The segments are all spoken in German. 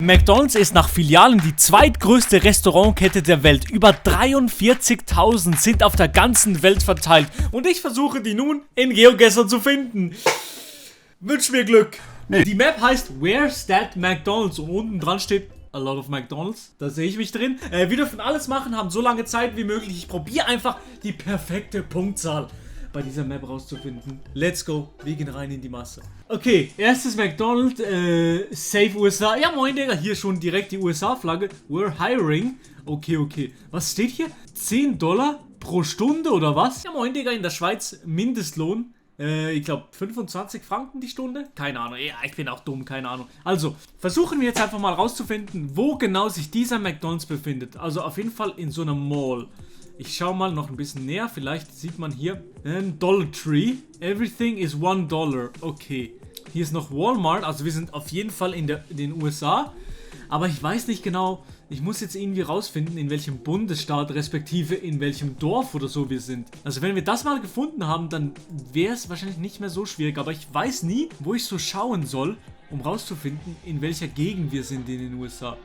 McDonald's ist nach Filialen die zweitgrößte Restaurantkette der Welt. Über 43.000 sind auf der ganzen Welt verteilt. Und ich versuche die nun in GeoGuessr zu finden. Wünsch mir Glück. Nee. Die Map heißt Where's That McDonald's und unten dran steht A lot of McDonald's. Da sehe ich mich drin. Wir dürfen alles machen, haben so lange Zeit wie möglich. Ich probiere einfach die perfekte Punktzahl bei dieser Map rauszufinden. Let's go. Wir gehen rein in die Masse. Okay, erstes McDonald's, Save USA. Ja moin Digga, hier schon direkt die USA-Flagge. We're hiring. Okay. Was steht hier? $10 pro Stunde oder was? Ja moin Digga, in der Schweiz Mindestlohn. Ich glaube 25 Franken die Stunde? Keine Ahnung, ja, ich bin auch dumm, keine Ahnung. Also, versuchen wir jetzt einfach mal rauszufinden, wo genau sich dieser McDonald's befindet. Also auf jeden Fall in so einer Mall. Ich schaue mal noch ein bisschen näher, vielleicht sieht man hier Dollar Tree. Everything is $1. Okay. Hier ist noch Walmart, also wir sind auf jeden Fall in den USA. Aber ich weiß nicht genau, ich muss jetzt irgendwie rausfinden, in welchem Bundesstaat, respektive in welchem Dorf oder so wir sind. Also wenn wir das mal gefunden haben, dann wäre es wahrscheinlich nicht mehr so schwierig. Aber ich weiß nie, wo ich so schauen soll, um rauszufinden, in welcher Gegend wir sind in den USA.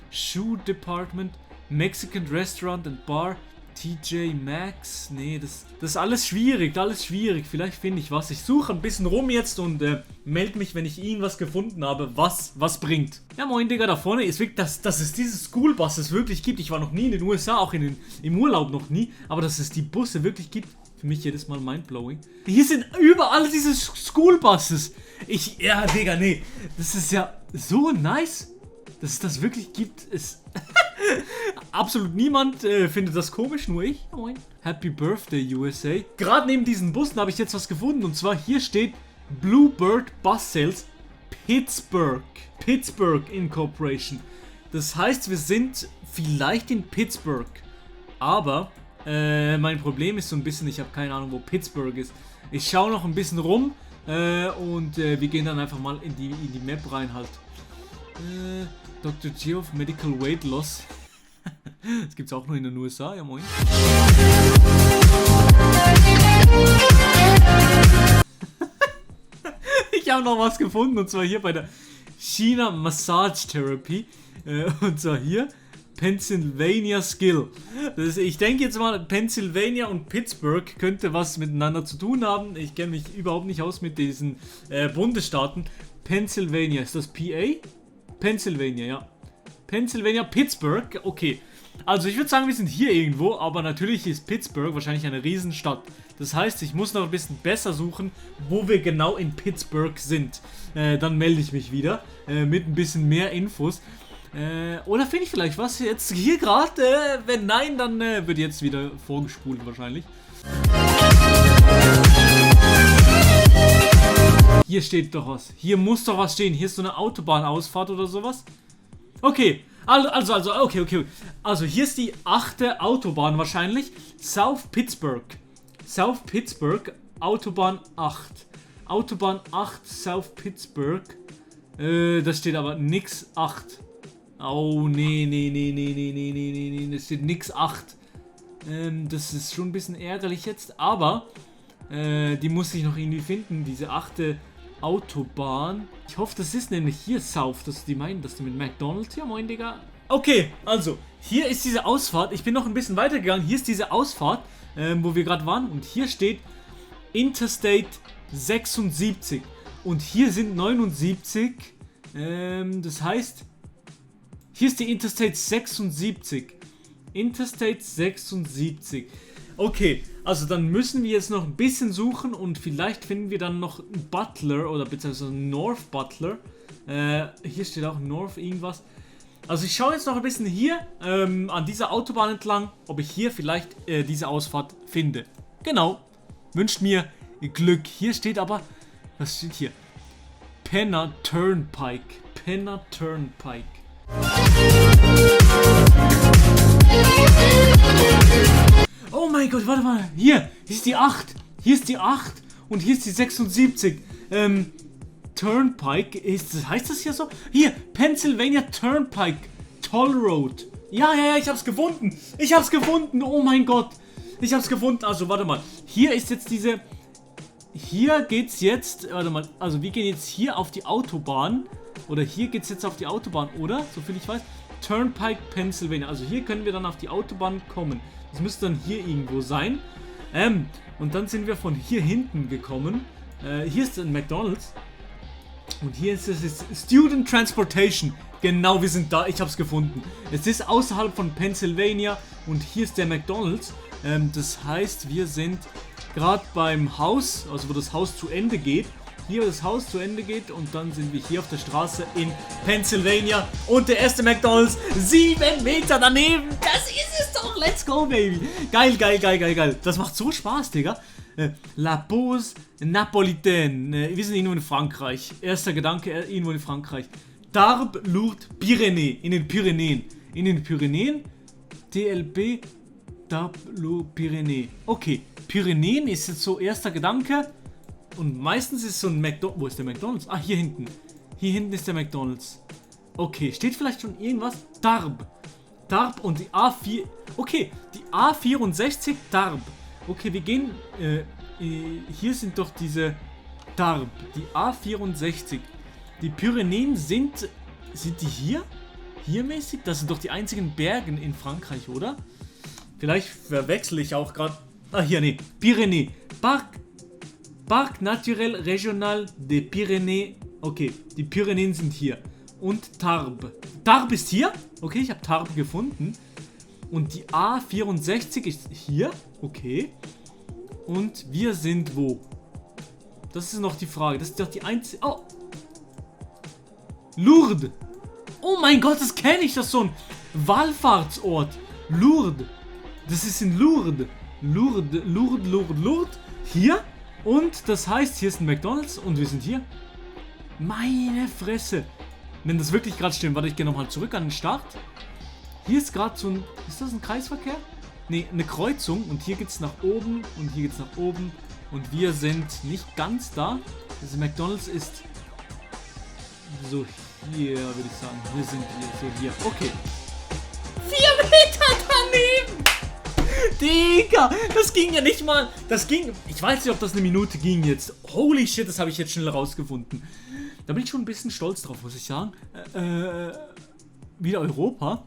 Shoe Department, Mexican Restaurant and Bar, TJ Maxx. Nee, das ist alles schwierig, Vielleicht finde ich was. Ich suche ein bisschen rum jetzt und melde mich, wenn ich irgendwas gefunden habe, was bringt. Ja moin Digga, da vorne ist wirklich, dass es diese Schoolbuses wirklich gibt. Ich war noch nie in den USA, auch im Urlaub noch nie. Aber dass es die Busse wirklich gibt, für mich jedes Mal mindblowing. Hier sind überall diese Schoolbuses. Ja Digga, nee. Das ist ja so nice, dass es das wirklich gibt. Absolut niemand findet das komisch, nur ich. Moin. Happy Birthday USA. Gerade neben diesen Bussen habe ich jetzt was gefunden. Und zwar hier steht Bluebird Bus Sales Pittsburgh. Pittsburgh Incorporation. Das heißt, wir sind vielleicht in Pittsburgh. Aber mein Problem ist so ein bisschen, ich habe keine Ahnung, wo Pittsburgh ist. Ich schaue noch ein bisschen rum und wir gehen dann einfach mal in die Map rein halt. Dr. Geoff Medical Weight Loss. Das gibt's auch nur in den USA, ja moin. Ich habe noch was gefunden und zwar hier bei der China Massage Therapy. Und zwar hier Pennsylvania Skill. Ich denke jetzt mal, Pennsylvania und Pittsburgh könnte was miteinander zu tun haben. Ich kenne mich überhaupt nicht aus mit diesen Bundesstaaten. Pennsylvania, ist das PA? Pennsylvania, ja. Pennsylvania, Pittsburgh, okay. Also ich würde sagen, wir sind hier irgendwo, aber natürlich ist Pittsburgh wahrscheinlich eine Riesenstadt. Das heißt, ich muss noch ein bisschen besser suchen, wo wir genau in Pittsburgh sind. Dann melde ich mich wieder mit ein bisschen mehr Infos. Oder finde ich vielleicht was jetzt hier gerade? Wenn nein, dann wird jetzt wieder vorgespult wahrscheinlich. Hier steht doch was. Hier muss doch was stehen. Hier ist so eine Autobahnausfahrt oder sowas. Okay. Okay. Also hier ist die 8. Autobahn wahrscheinlich. South Pittsburgh, Autobahn 8. Autobahn 8, South Pittsburgh. Da steht aber nix 8. Oh, nee. Da steht nix 8. Das ist schon ein bisschen ärgerlich jetzt, aber die muss ich noch irgendwie finden, diese 8. Autobahn. Ich hoffe, das ist nämlich hier South, dass die meinen, dass du mit McDonald's, ja moin, Digga. Okay, also, hier ist diese Ausfahrt. Ich bin noch ein bisschen weitergegangen. Hier ist diese Ausfahrt, wo wir gerade waren. Und hier steht Interstate 76. Und hier sind 79. Das heißt, hier ist die Interstate 76. Interstate 76. Okay, also dann müssen wir jetzt noch ein bisschen suchen und vielleicht finden wir dann noch Butler oder beziehungsweise North Butler. Hier steht auch North irgendwas. Also ich schaue jetzt noch ein bisschen hier an dieser Autobahn entlang, ob ich hier vielleicht diese Ausfahrt finde. Genau, wünscht mir Glück. Hier steht aber, was steht hier? Penna Turnpike. Penna Turnpike. Oh mein Gott, warte mal. Hier ist die 8. Hier ist die 8. Und hier ist die 76. Turnpike. Heißt das hier so? Hier, Pennsylvania Turnpike. Toll Road. Ja, ich hab's gefunden. Oh mein Gott. Ich hab's gefunden. Also, warte mal. Hier ist jetzt diese... Hier geht's jetzt... Warte mal. Also, wir gehen jetzt hier auf die Autobahn. Oder hier geht es jetzt auf die Autobahn, oder? Soviel ich weiß. Turnpike, Pennsylvania. Also hier können wir dann auf die Autobahn kommen. Das müsste dann hier irgendwo sein. Und dann sind wir von hier hinten gekommen. Hier ist ein McDonald's. Und hier ist es Student Transportation. Genau, wir sind da. Ich habe es gefunden. Es ist außerhalb von Pennsylvania. Und hier ist der McDonald's. Das heißt, wir sind gerade beim Haus, also wo das Haus zu Ende geht. Hier, wo das Haus zu Ende geht. Und dann sind wir hier auf der Straße in Pennsylvania. Und der erste McDonald's 7 Meter daneben. Das ist es doch. Let's go, baby. Geil, geil, geil, geil, geil. Das macht so Spaß, Digga. La Pause Napolitaine. Wir sind irgendwo in Frankreich. Erster Gedanke, irgendwo in Frankreich. Tarbes, Lourdes, Pyrenäen. In den Pyrenäen. In den Pyrenäen. TLP, Tarbes, Lourdes, Pyrenäen. Okay, Pyrenäen ist jetzt so erster Gedanke. Und meistens ist so ein McDonald's. Wo ist der McDonald's? Ah, hier hinten. Hier hinten ist der McDonald's. Okay, steht vielleicht schon irgendwas? Tarbes. Tarbes und die A4. Okay, die A64 Tarbes. Okay, wir gehen. Hier sind doch diese Tarbes. Die A64. Die Pyrenäen sind. Sind die hier? Hier mäßig? Das sind doch die einzigen Berge in Frankreich, oder? Vielleicht verwechsel ich auch gerade. Ah, hier, nee. Pyrenäen. Parc Naturel Régional des Pyrénées. Okay, die Pyrenäen sind hier. Und Tarbes. Tarbes ist hier. Okay, ich habe Tarbes gefunden. Und die A64 ist hier. Okay. Und wir sind wo? Das ist noch die Frage. Das ist doch die einzige... Oh. Lourdes. Oh mein Gott, das kenne ich. Das ist so ein Wallfahrtsort. Lourdes. Das ist in Lourdes. Lourdes. Hier. Und das heißt, hier ist ein McDonald's und wir sind hier. Meine Fresse. Wenn das wirklich gerade stimmt, warte, ich gehe nochmal zurück an den Start. Hier ist gerade so ein... Ist das ein Kreisverkehr? Ne, eine Kreuzung. Und hier geht es nach oben und hier geht es nach oben. Und wir sind nicht ganz da. Das McDonald's ist so hier, würde ich sagen. Wir sind hier, so hier. Okay. 4 Meter daneben! Digga, das ging ja nicht mal. Das ging. Ich weiß nicht, ob das eine Minute ging jetzt. Holy shit, das habe ich jetzt schnell rausgefunden. Da bin ich schon ein bisschen stolz drauf, muss ich sagen. Wieder Europa.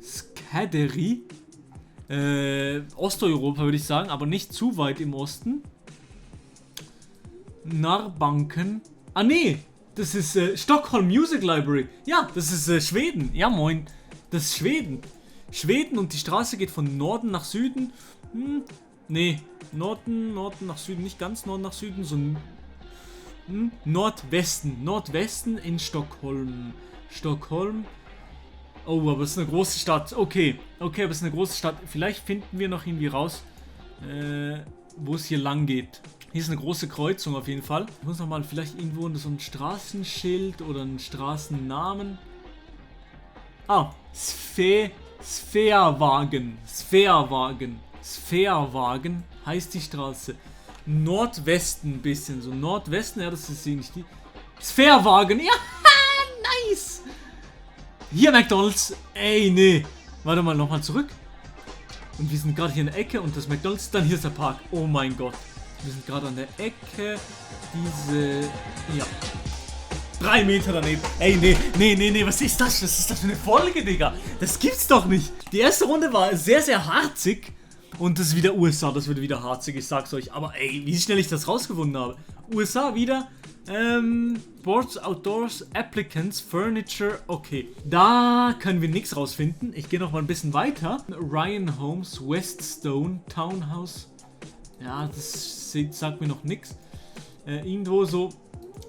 Skaderi. Osteuropa, würde ich sagen, aber nicht zu weit im Osten. Narbanken. Ah, nee. Das ist Stockholm Music Library. Ja, das ist Schweden. Ja, moin. Das ist Schweden. Schweden und die Straße geht von Norden nach Süden. Nee, Norden nach Süden, nicht ganz Norden nach Süden, sondern Nordwesten in Stockholm. Oh, aber es ist eine große Stadt. Okay, aber es ist eine große Stadt. Vielleicht finden wir noch irgendwie raus, wo es hier lang geht. Hier ist eine große Kreuzung auf jeden Fall. Ich muss nochmal vielleicht irgendwo so ein Straßenschild oder einen Straßennamen. Ah, Sphärwagen heißt die Straße. Nordwesten ein bisschen, so Nordwesten, ja, das ist nicht die. Sphärwagen, ja, nice! Hier McDonald's, ey, nee. Warte mal, nochmal zurück. Und wir sind gerade hier in der Ecke und das McDonald's, dann hier ist der Park. Oh mein Gott. Wir sind gerade an der Ecke. Diese, ja. 3 Meter daneben. Ey, nee, was ist das? Was ist das für eine Folge, Digga? Das gibt's doch nicht. Die erste Runde war sehr, sehr harzig. Und das ist wieder USA, das wird wieder harzig, ich sag's euch. Aber ey, wie schnell ich das rausgefunden habe. USA wieder. Sports, Outdoors, Applicants, Furniture. Okay, da können wir nichts rausfinden. Ich gehe noch mal ein bisschen weiter. Ryan Homes, Weststone, Townhouse. Ja, das sagt mir noch nichts. Irgendwo so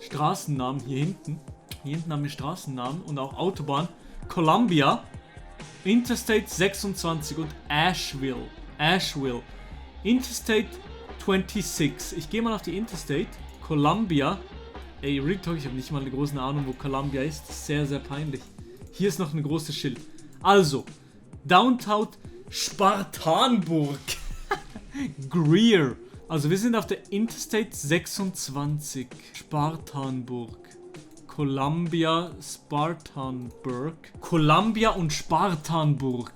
Straßennamen hier hinten. Hier hinten haben wir Straßennamen und auch Autobahn. Columbia, Interstate 26 und Asheville. Interstate 26. Ich gehe mal auf die Interstate. Columbia. Ey, Real Talk, ich habe nicht mal eine große Ahnung, wo Columbia ist. Das ist sehr, sehr peinlich. Hier ist noch ein großes Schild. Also, Downtown Spartanburg. Greer. Also, wir sind auf der Interstate 26. Spartanburg. Columbia, Spartanburg. Columbia und Spartanburg.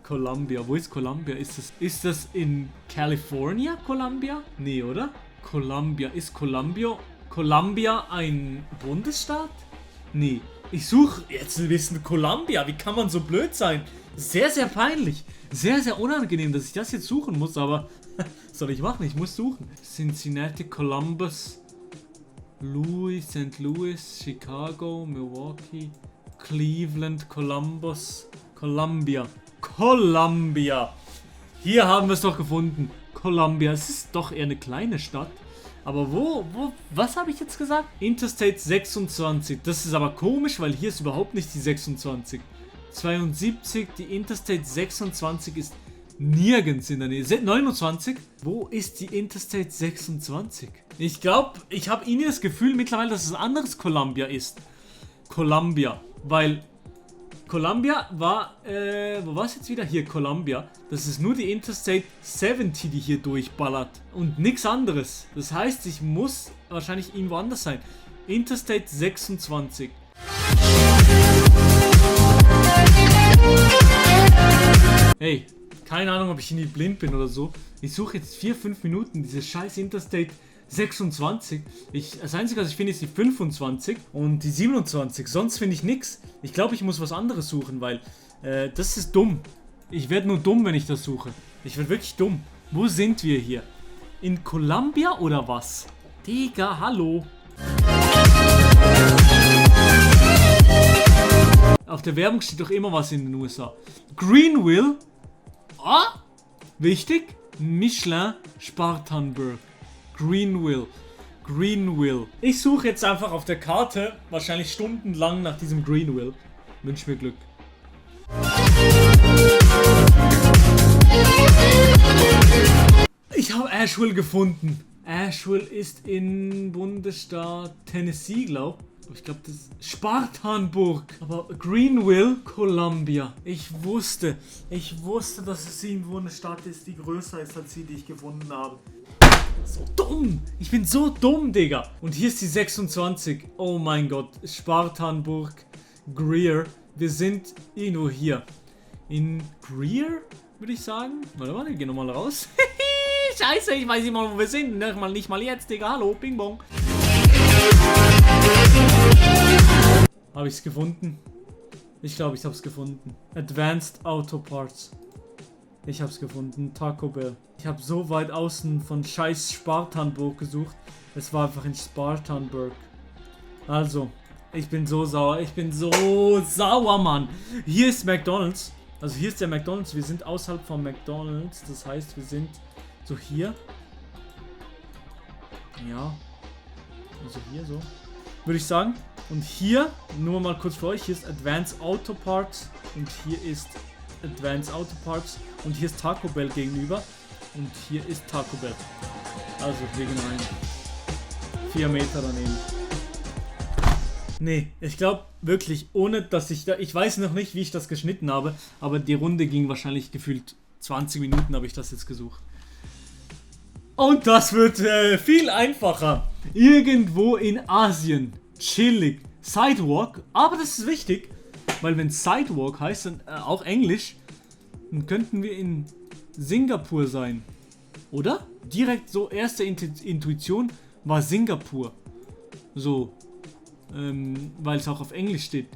Columbia. Wo ist Columbia? Ist das in California, Columbia? Nee, oder? Columbia. Ist Columbia Columbia ein Bundesstaat? Nee. Ich suche jetzt ein bisschen Columbia. Wie kann man so blöd sein? Sehr, sehr peinlich. Sehr, sehr unangenehm, dass ich das jetzt suchen muss, aber was soll ich machen? Ich muss suchen. Cincinnati, Columbus, St. Louis, Chicago, Milwaukee, Cleveland, Columbus, Columbia. Columbia. Hier haben wir es doch gefunden. Columbia. Es ist doch eher eine kleine Stadt. Aber was habe ich jetzt gesagt? Interstate 26. Das ist aber komisch, weil hier ist überhaupt nicht die 26. 72, die Interstate 26 ist nirgends in der Nähe. 29? Wo ist die Interstate 26? Ich glaube, ich habe irgendwie das Gefühl mittlerweile, dass es ein anderes Columbia ist. Columbia, weil Columbia war, wo war es jetzt wieder? Hier, Columbia. Das ist nur die Interstate 70, die hier durchballert. Und nichts anderes. Das heißt, ich muss wahrscheinlich irgendwo anders sein. Interstate 26. Hey, keine Ahnung, ob ich irgendwie blind bin oder so. Ich suche jetzt 4-5 Minuten diese scheiß Interstate 26. Das Einzige, was ich finde, ist die 25 und die 27. Sonst finde ich nichts. Ich glaube, ich muss was anderes suchen, weil das ist dumm. Ich werde nur dumm, wenn ich das suche. Ich werde wirklich dumm. Wo sind wir hier? In Columbia oder was? Digga, hallo. Auf der Werbung steht doch immer was in den USA. Greenville. Ah, wichtig. Michelin, Spartanburg. Greenville. Ich suche jetzt einfach auf der Karte wahrscheinlich stundenlang nach diesem Greenville. Wünsch mir Glück. Ich habe Asheville gefunden. Asheville ist in Bundesstaat Tennessee, glaube ich. Ich glaube, das ist Spartanburg. Aber Greenville, Columbia. Ich wusste, dass es irgendwo eine Stadt ist, die größer ist als die ich gefunden habe. So dumm. Ich bin so dumm, Digga. Und hier ist die 26. Oh mein Gott. Spartanburg. Greer. Wir sind irgendwo hier. In Greer, würde ich sagen. Warte mal, wir gehen nochmal raus. Scheiße, ich weiß nicht mal, wo wir sind. Nicht mal jetzt, Digga. Hallo, Bing Bong. Habe ich es gefunden? Ich glaube, ich habe es gefunden. Advanced Auto Parts. Ich habe es gefunden. Taco Bell. Ich habe so weit außen von scheiß Spartanburg gesucht. Es war einfach in Spartanburg. Also, ich bin so sauer. Ich bin so sauer, Mann. Hier ist McDonald's. Also hier ist der McDonald's. Wir sind außerhalb von McDonald's. Das heißt, wir sind so hier. Ja. Also hier so. Würde ich sagen. Und hier, nur mal kurz für euch, hier ist Advanced Auto Parts. Und hier ist Advanced Auto Parts. Und hier ist Taco Bell gegenüber. Und hier ist Taco Bell. Also, wir gehen rein. 4 Meter daneben. Nee, ich glaube wirklich, ohne dass ich da... Ich weiß noch nicht, wie ich das geschnitten habe. Aber die Runde ging wahrscheinlich gefühlt 20 Minuten, habe ich das jetzt gesucht. Und das wird viel einfacher. Irgendwo in Asien. Chillig. Sidewalk. Aber das ist wichtig. Weil wenn Sidewalk heißt, dann auch Englisch, dann könnten wir in Singapur sein. Oder? Direkt so, erste Intuition war Singapur. So. Weil es auch auf Englisch steht.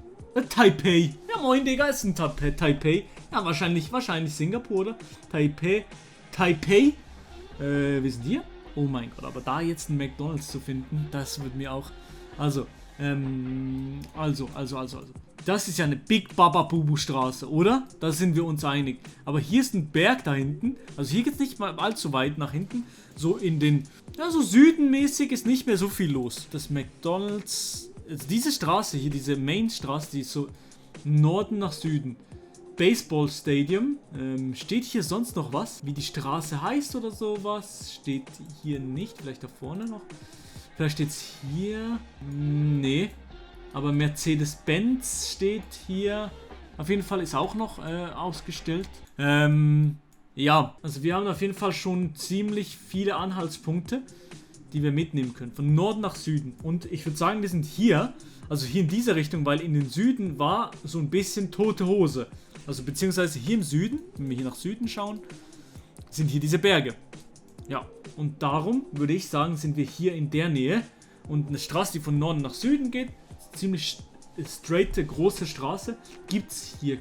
Taipei. Ja moin, Digga, ist ein Taipei. Ja, wahrscheinlich Singapur, oder? Taipei. Wir sind hier. Oh mein Gott, aber da jetzt ein McDonald's zu finden, das wird mir auch... Also. Das ist ja eine Big Baba Bubu Straße, oder? Da sind wir uns einig. Aber hier ist ein Berg da hinten. Also hier geht es nicht mal allzu weit nach hinten. So in den... Ja, so südenmäßig ist nicht mehr so viel los. Das McDonald's... Also diese Straße hier, diese Mainstraße, die ist so Norden nach Süden. Baseball Stadium. Steht hier sonst noch was? Wie die Straße heißt oder sowas? Steht hier nicht. Vielleicht da vorne noch. Vielleicht steht es hier. Nee. Aber Mercedes-Benz steht hier. Auf jeden Fall ist auch noch ausgestellt. Ja, also wir haben auf jeden Fall schon ziemlich viele Anhaltspunkte, die wir mitnehmen können. Von Norden nach Süden. Und ich würde sagen, wir sind hier. Also hier in dieser Richtung, weil in den Süden war so ein bisschen tote Hose. Also beziehungsweise hier im Süden, wenn wir hier nach Süden schauen, sind hier diese Berge. Ja, und darum würde ich sagen, sind wir hier in der Nähe. und eine Straße, die von Norden nach Süden geht. Ziemlich straighte, große Straße. Gibt's hier...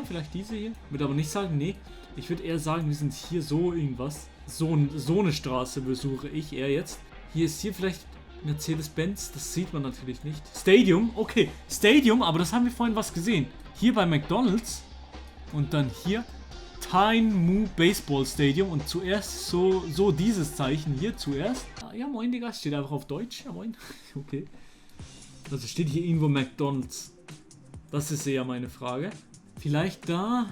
vielleicht diese hier? Würde aber nicht sagen, nee. Ich würde eher sagen, wir sind hier so irgendwas. So eine Straße besuche ich eher jetzt. Hier ist hier vielleicht Mercedes-Benz. Das sieht man natürlich nicht. Stadium, okay. Stadium, aber das haben wir vorhin was gesehen. Hier bei McDonald's. Und dann hier Tyne Moo Baseball Stadium. Und zuerst so dieses Zeichen hier zuerst. Ja, moin, Digga. Steht einfach auf Deutsch. Ja, moin. Okay. Also steht hier irgendwo McDonald's. Das ist eher meine Frage. Vielleicht da?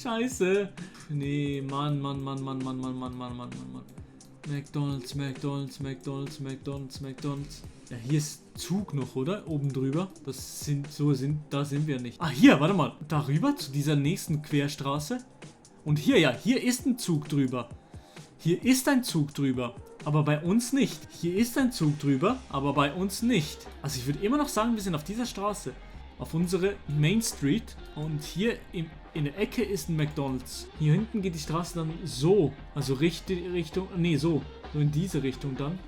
Scheiße. Nee, Mann. McDonald's. Ja, hier ist Zug noch, oder? Oben drüber. Da sind wir nicht. Ah, hier, warte mal. Darüber zu dieser nächsten Querstraße. Und hier, ja, hier ist ein Zug drüber. Hier ist ein Zug drüber. Aber bei uns nicht. Hier ist ein Zug drüber, aber bei uns nicht. Also ich würde immer noch sagen, wir sind auf dieser Straße. Auf unsere Main Street. Und hier in der Ecke ist ein McDonald's. Hier hinten geht die Straße dann so. Also Richtung... Nee, so. So in diese Richtung dann.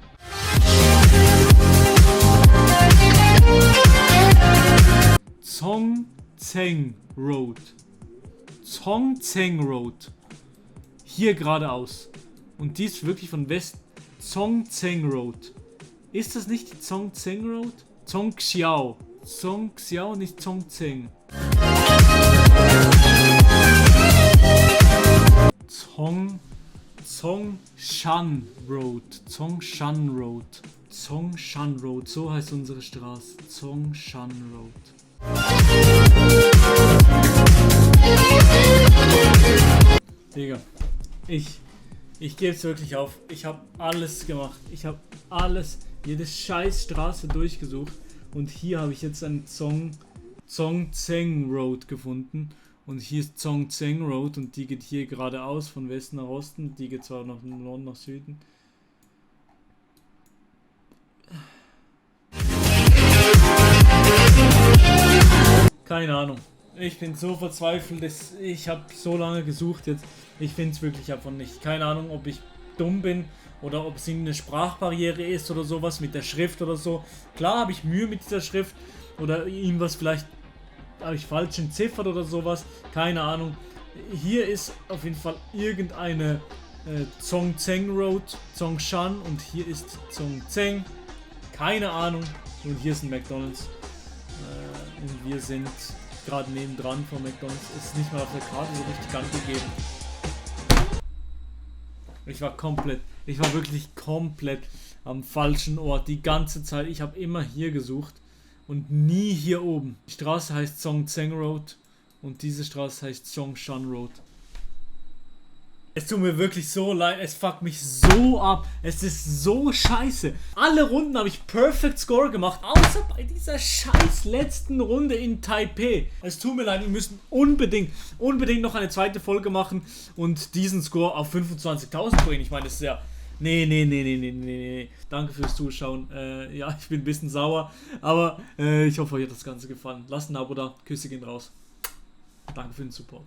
Zhongzheng Road. Zhongzheng Road. Hier geradeaus. Und die ist wirklich von West... Zhongzheng Road. Ist das nicht die Zhongzheng Road? Zhongxiao. Zhongxiao, nicht Zhongzheng. Zhongshan Road. Zhongshan Road. Zhongshan Road. So heißt unsere Straße. Zhongshan Road. Digga. Ich gebe es wirklich auf. Ich habe alles gemacht. Ich habe jede scheiß Straße durchgesucht. Und hier habe ich jetzt einen Zhongzheng Road gefunden. Und hier ist Zhongzheng Road und die geht hier geradeaus von Westen nach Osten. Die geht zwar nach Norden nach Süden. Keine Ahnung. Ich bin so verzweifelt. Ich habe so lange gesucht jetzt. Ich finde es wirklich einfach nicht. Keine Ahnung, ob ich dumm bin oder ob es eine Sprachbarriere ist oder sowas mit der Schrift oder so. Klar habe ich Mühe mit dieser Schrift oder irgendwas vielleicht habe ich falsch entziffert oder sowas. Keine Ahnung. Hier ist auf jeden Fall irgendeine Zhongzheng Road, Zhongshan und hier ist Zhongzheng. Keine Ahnung. Und hier ist ein McDonald's. Und wir sind gerade nebendran von McDonald's. Ist nicht mal auf der Karte so richtig angegeben. Ich war wirklich komplett am falschen Ort die ganze Zeit. Ich habe immer hier gesucht und nie hier oben. Die Straße heißt Zhongzheng Road und diese Straße heißt Zhongshan Road. Es tut mir wirklich so leid, es fuckt mich so ab, es ist so scheiße. Alle Runden habe ich Perfect Score gemacht, außer bei dieser scheiß letzten Runde in Taipei. Es tut mir leid, wir müssen unbedingt noch eine zweite Folge machen und diesen Score auf 25.000 bringen. Ich meine, das ist ja... Nee. Danke fürs Zuschauen. Ja, ich bin ein bisschen sauer, aber ich hoffe, euch hat das Ganze gefallen. Lasst ein Abo da, Küsse gehen raus. Danke für den Support.